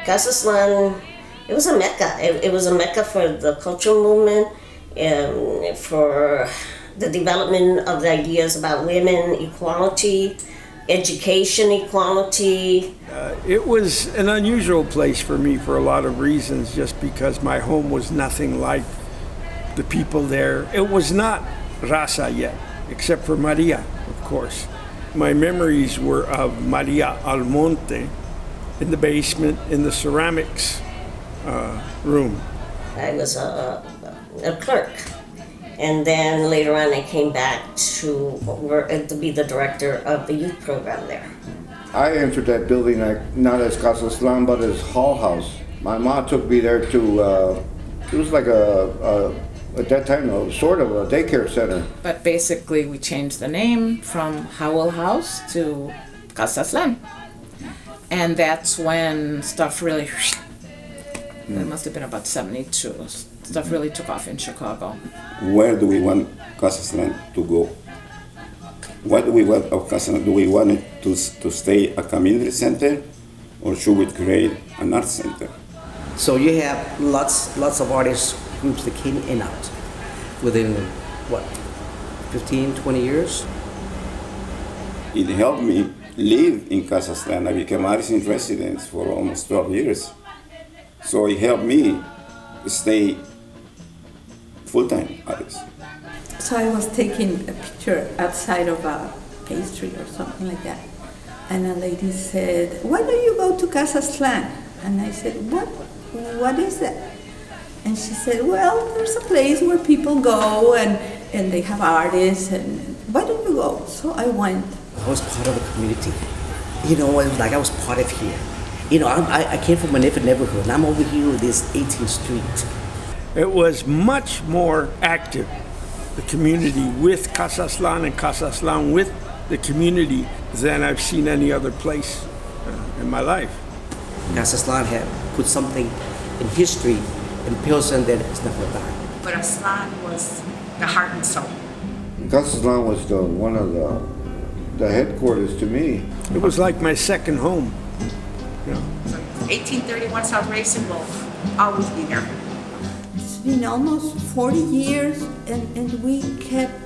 Casa Aztlán, it was a mecca. It was a mecca for the cultural movement, for the development of the ideas about women equality, education equality. It was an unusual place for me for a lot of reasons, just because my home was nothing like the people there. It was not Raza yet, except for Maria, of course. My memories were of Maria Almonte in the basement, in the ceramics room. I was a clerk, and then later on I came back to be the director of the youth program there. I entered that building not as Casa Aztlán, but as Hall House. My mom took me there to, it was like at that time, sort of a daycare center. But basically we changed the name from Howell House to Casa Aztlán. And that's when stuff really, it must have been about 72, stuff really took off in Chicago. Where do we want Casa Aztlán to go? What do we want of Casa Aztlán? Do we want it to stay a community center, or should we create an art center? So you have lots of artist groups that came in and out within, 15, 20 years? It helped me live in Casa Aztlán. I became artist in residence for almost 12 years. So it helped me stay full-time artist. So I was taking a picture outside of a pastry or something like that. And a lady said, "Why don't you go to Casa Aztlán?" And I said, what is that? And she said, "Well, there's a place where people go and they have artists, and why don't you go?" So I went. I was part of the community. It was like I was part of here. I came from a different neighborhood, and I'm over here with this 18th Street. It was much more active, the community with Casa Aztlán and Casa Aztlán with the community, than I've seen any other place in my life. Casa Aztlán had put something in history in Pilsen that is never done. But Aztlán was the heart and soul. Casa Aztlán was one of the headquarters to me. It was like my second home. So 1831 South Racing will always be there. It's been almost 40 years, and we kept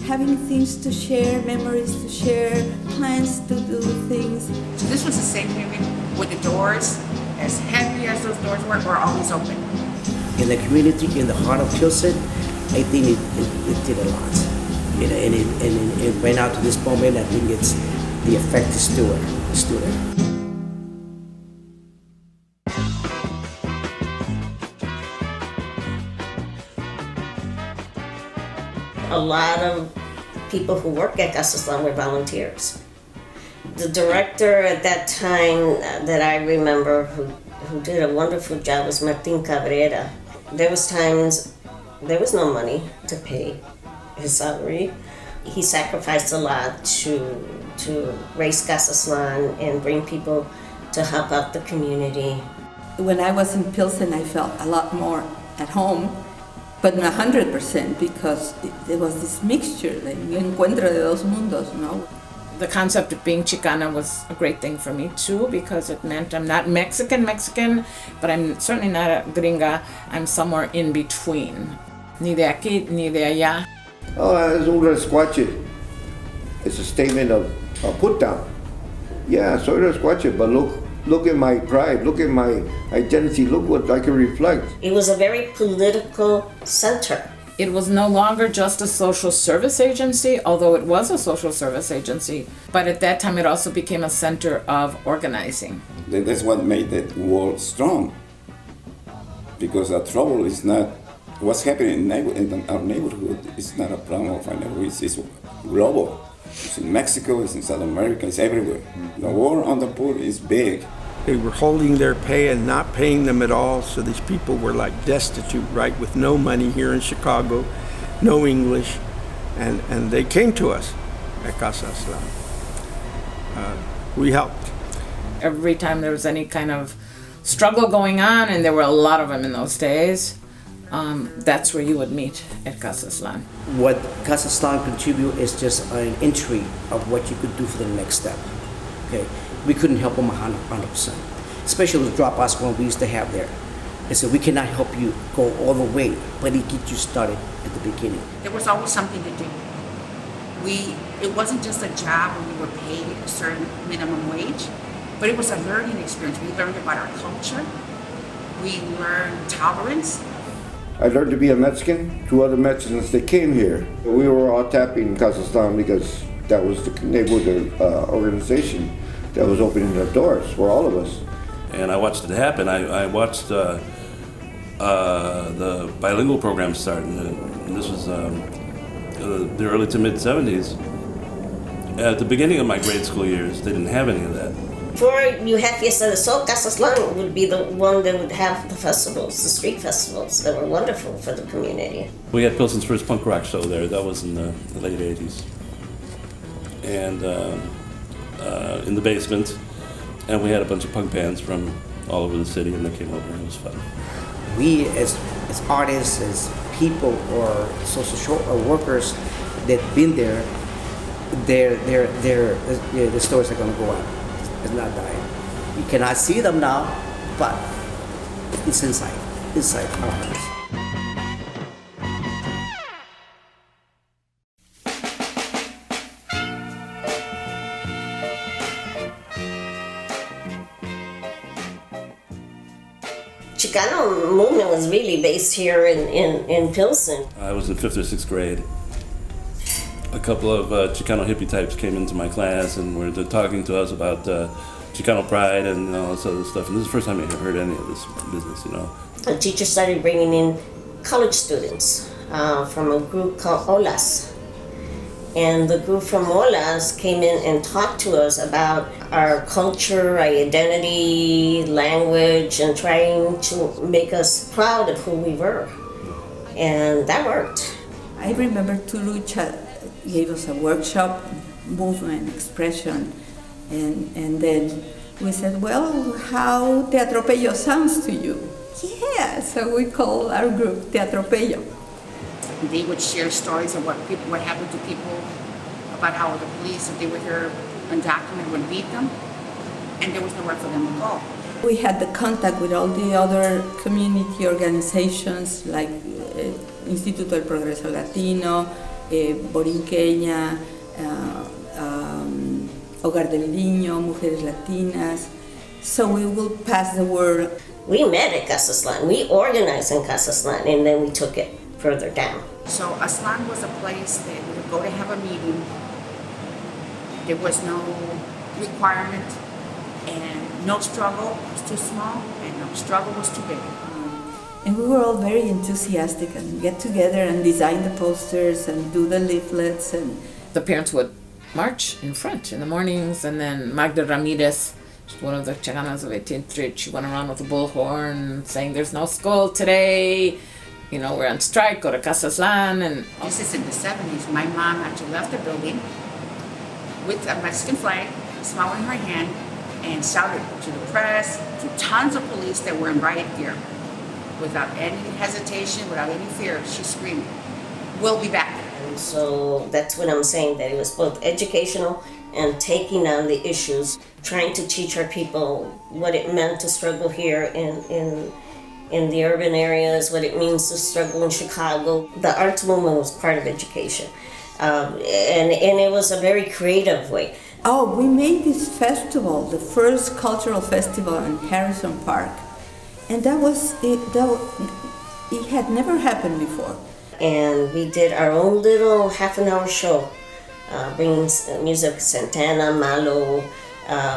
having things to share, memories to share, plans to do things. So this was the same building with the doors, as heavy as those doors were always open. In the community, in the heart of Pilsen, I think it did a lot. And it right now to this moment, I think it's the effect is still there. A lot of people who work at Casa Aztlán were volunteers. The director at that time that I remember who did a wonderful job was Martin Cabrera. There was times there was no money to pay his salary. He sacrificed a lot to raise Casa Aztlán and bring people to help out the community. When I was in Pilsen, I felt a lot more at home, but not 100%, because there was this mixture, the encuentro de dos mundos, no? The concept of being Chicana was a great thing for me too, because it meant I'm not Mexican, but I'm certainly not a gringa. I'm somewhere in between. Ni de aquí, ni de allá. Oh, it's un rescuache. It's a statement of a put down. Yeah, soy rescuache, but look at my pride, look at my identity, look what I can reflect. It was a very political center. It was no longer just a social service agency, although it was a social service agency, but at that time it also became a center of organizing. That's what made the world strong, because the trouble is not what's happening in our neighborhood. It's not a problem of our neighborhood, it's global. It's in Mexico, it's in South America, it's everywhere. The war on the poor is big. They were holding their pay and not paying them at all, so these people were like destitute, right, with no money here in Chicago, no English, and they came to us at Casa Aztlán. We helped. Every time there was any kind of struggle going on, and there were a lot of them in those days, that's where you would meet at Casa Aztlán. What Casa Aztlán contribute is just an entry of what you could do for the next step. Okay, we couldn't help them 100%, especially with drop-offs when we used to have there. They said, we cannot help you go all the way, but it get you started at the beginning. There was always something to do. It wasn't just a job where we were paid a certain minimum wage, but it was a learning experience. We learned about our culture. We learned tolerance. I learned to be a Mexican. 2 other Mexicans, they came here. We were all tapping Casa Aztlán because that was the neighborhood organization that was opening the doors for all of us. And I watched it happen. I watched the bilingual program start, and this was the early to mid 70s. At the beginning of my grade school years, they didn't have any of that. Before you had Fiesta de Sol, Casa Aztlán would be the one that would have the festivals, the street festivals that were wonderful for the community. We had Pilsen's first punk rock show there. That was in the late 80s. And in the basement. And we had a bunch of punk bands from all over the city, and they came over, and it was fun. We, as artists, as people, or social workers that been there, the stories are going to go on. It's not dying. You cannot see them now, but it's inside our hearts. Chicano Movement was really based here in Pilsen. I was in 5th or 6th grade. A couple of Chicano hippie types came into my class and were talking to us about Chicano pride and all this other stuff. And this is the first time I heard any of this business, you know. The teacher started bringing in college students from a group called Olas. And the group from Olas came in and talked to us about our culture, our identity, language, and trying to make us proud of who we were. And that worked. I remember Turucha gave us a workshop, movement, expression, and then we said, well, how Te Atropello sounds to you? Yeah, so we called our group Te Atropello. They would share stories of what happened to people, about how the police, if they were here undocumented, would beat them, and there was nowhere for them to go. We had the contact with all the other community organizations like Instituto del Progreso Latino, Borinqueña, Hogar del Niño, Mujeres Latinas. So we will pass the word. We met at Casa Aztlán. We organized in Casa Aztlán, and then we took it further down. So Aztlán was a place that we would go to have a meeting. There was no requirement, and no struggle was too small, and no struggle was too big. And we were all very enthusiastic and get together and design the posters and do the leaflets. And the parents would march in front in the mornings, and then Magda Ramirez, one of the Chicanas of 18th Street, she went around with a bullhorn saying there's no school today, you know, we're on strike, go to Casa Aztlán. And this is in the 70s. My mom actually left the building with a Mexican flag, a smile in her hand, and shouted to the press, to tons of police that were in riot gear. Without any hesitation, without any fear, she screamed, "We'll be back." And so that's what I'm saying, that it was both educational and taking on the issues, trying to teach our people what it meant to struggle here in the urban areas, what it means to struggle in Chicago. The arts movement was part of education, and it was a very creative way. Oh, we made this festival, the first cultural festival in Harrison Park, and that was it. It had never happened before. And we did our own little half-an-hour show, bringing music, Santana, Malú.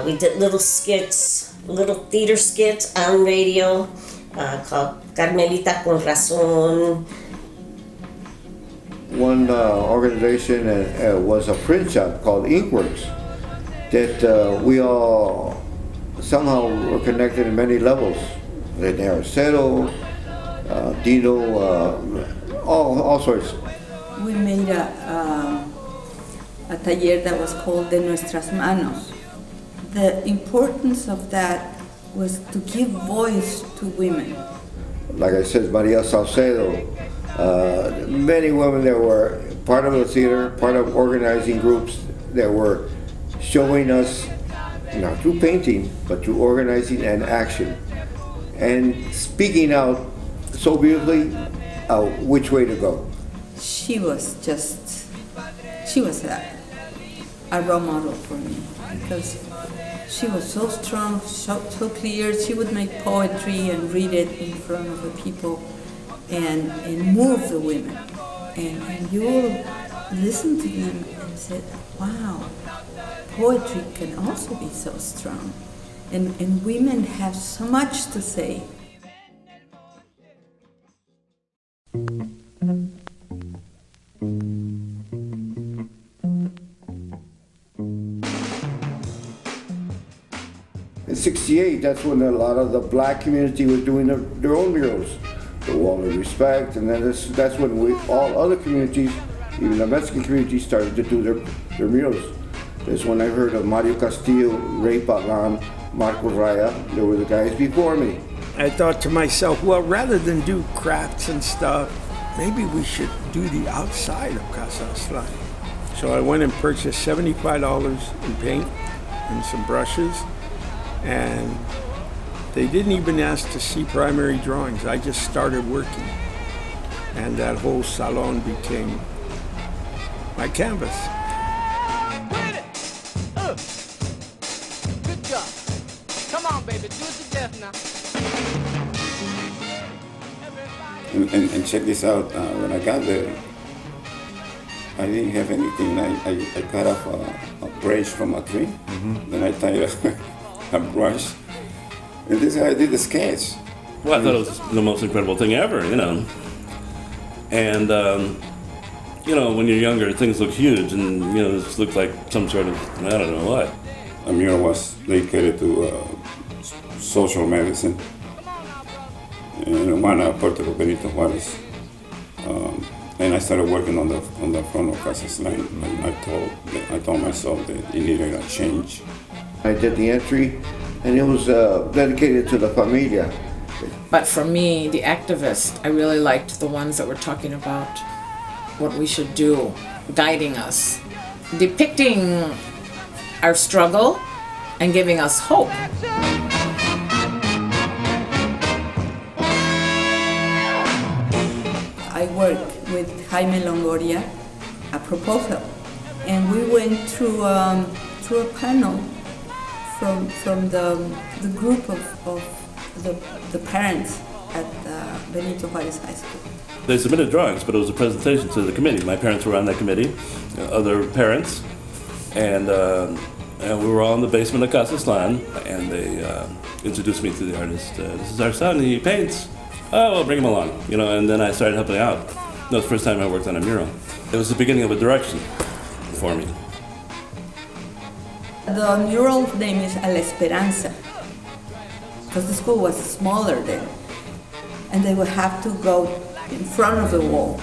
We did little skits, little theater skits on radio called Carmelita con Razón. One organization was a print shop called Inkworks that we all somehow were connected in many levels. Rene Arcero, Dino, all sorts. We made a taller that was called De Nuestras Manos. the importance of that was to give voice to women. Like I said, Maria Salcedo, many women that were part of the theater, part of organizing groups that were showing us, not through painting, but through organizing and action, and speaking out so beautifully which way to go. She was a role model for me, because she was so strong, so clear. She would make poetry and read it in front of the people and move the women. And you will listen to them and say, wow, poetry can also be so strong. And women have so much to say. In '68, that's when a lot of the black community was doing their own murals, the Wall of Respect, and then that's when all other communities, even the Mexican community, started to do their murals. That's when I heard of Mario Castillo, Ray Patlán, Marco Raya. They were the guys before me. I thought to myself, well, rather than do crafts and stuff, maybe we should do the outside of Casa Aztlán. So I went and purchased $75 in paint and some brushes, and they didn't even ask to see primary drawings. I just started working, and that whole salon became my canvas. Good job. Come on, baby, do it to death now. And check this out, when I got there, I didn't have anything. I cut off a branch from a tree, then I tied a brush, and this guy did the sketch. Well, I thought it was the most incredible thing ever, you know. And, you know, when you're younger, things look huge, and, you know, this looked like some sort of, I don't know what. A mural was dedicated to social medicine. In one Puerto Rico, Benito Juárez. And I started working on the front of Casa Aztlán, and I told myself that it needed a change. I did the entry, and it was dedicated to the familia. But for me, the activists, I really liked the ones that were talking about what we should do, guiding us, depicting our struggle and giving us hope. I worked with Jaime Longoria, a proposal, and we went through a panel from the group of the parents at Benito Juárez High School. They submitted drawings, but it was a presentation to the committee. My parents were on that committee, other parents, and we were all in the basement of Casa Aztlán, and they introduced me to the artist. This is our son, he paints. Oh, well, bring him along, you know, and then I started helping out. That was the first time I worked on a mural. It was the beginning of a direction for me. The mural name is A La Esperanza, because the school was smaller then, and they would have to go in front of the wall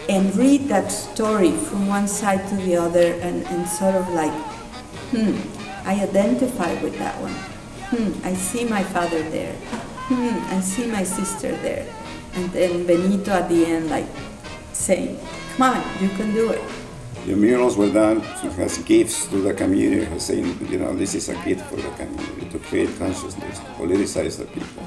and read that story from one side to the other and sort of like, I identify with that one. I see my father there. I see my sister there. And then Benito at the end, like, saying, come on, you can do it. The murals were done as gifts to the community, saying, you know, this is a gift for the community, to create consciousness, to politicize the people.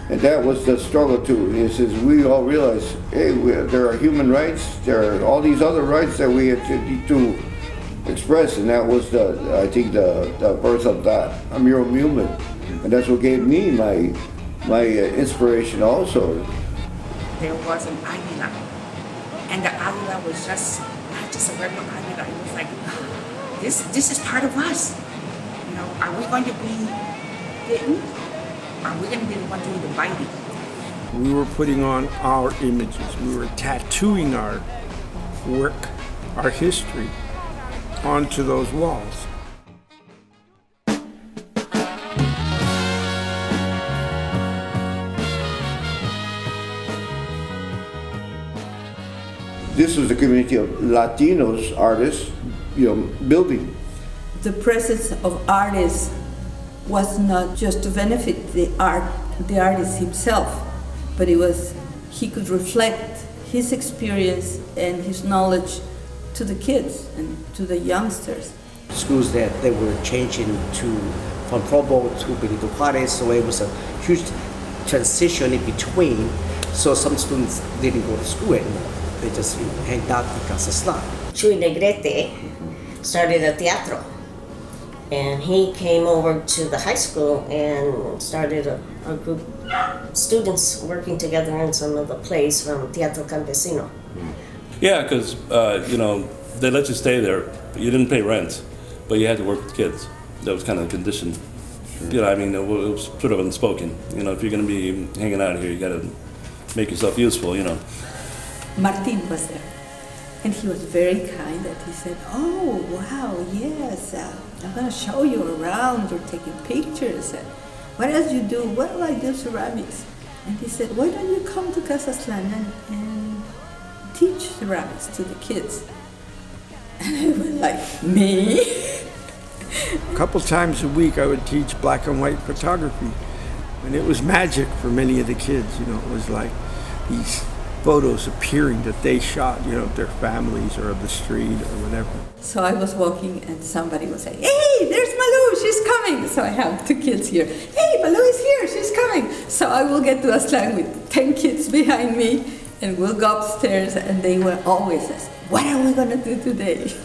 And that was the struggle too. It says we all realize, hey, there are human rights, there are all these other rights that we have to express, and that was I think the birth of that mural movement, and that's what gave me my inspiration also. There was an águila, and the águila was not just a regular águila. It was like, this is part of us. You know, are we going to be bitten? Are we going to be the one doing the biting? We were putting on our images. We were tattooing our work, our history, onto those walls. This was a community of Latinos artists, building. The presence of artists was not just to benefit the artist himself, but he could reflect his experience and his knowledge to the kids and to the youngsters. Schools that they were changing from Provo to Benito Juarez, so it was a huge transition in between. So some students didn't go to school anymore. They just hanged out in Casa Aztlán. Chuy Negrete started a teatro, and he came over to the high school and started a group of students working together in some of the plays from Teatro Campesino. Yeah, because they let you stay there. You didn't pay rent, but you had to work with kids. That was kind of the condition. Sure. It was sort of unspoken. If you're going to be hanging out here, you got to make yourself useful. Martin was there, and he was very kind. And he said, "Oh, wow, yes, I'm going to show you around. We're taking pictures. And what else you do?" "Well, I do ceramics." And he said, "Why don't you come to Casa Aztlán and teach ceramics to the kids?" And I was like, "Me?" A couple times a week I would teach black and white photography, and it was magic for many of the kids. It was like these photos appearing that they shot, their families or of the street or whatever. So I was walking and somebody would say, "Hey, there's Malú, she's coming." So I have 2 kids here. "Hey, Malú is here, she's coming." So I will get to Aztlán with 10 kids behind me, and we'll go upstairs, and they will always ask, "What are we going to do today?"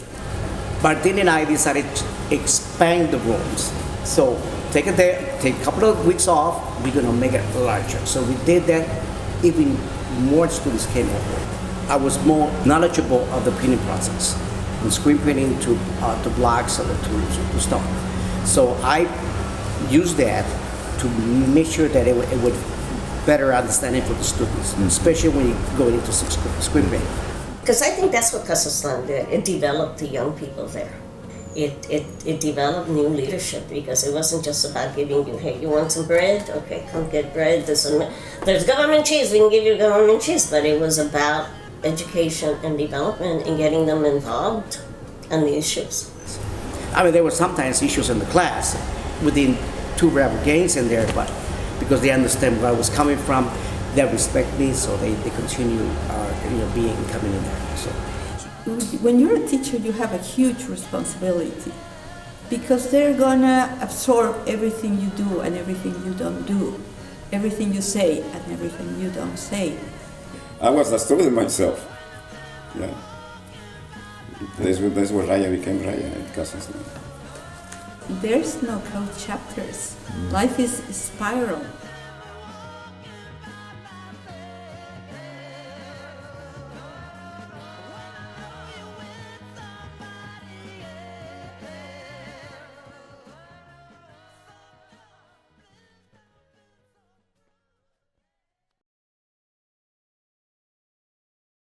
Martin and I decided to expand the rooms. So take a couple of weeks off, we're going to make it larger. So we did that. Even more students came over. I was more knowledgeable of the printing process, from screen printing to blocks or to stone. So I used that to make sure that it would better understanding for the students, especially when you go into screen printing. Because I think that's what Casa Aztlán did. It developed the young people there. It developed new leadership, because it wasn't just about giving you, "Hey, you want some bread? Okay, come get bread. There's government cheese, we can give you government cheese." But it was about education and development and getting them involved in the issues. There were sometimes issues in the class within 2 rebel gangs in there, but because they understand where I was coming from, they respect me, so they continue coming in there. So. When you're a teacher, you have a huge responsibility, because they're gonna absorb everything you do and everything you don't do, everything you say and everything you don't say. I was a student myself. Yeah. That's where Raya became Raya at Casa Aztlán. There's no closed chapters. Life is a spiral.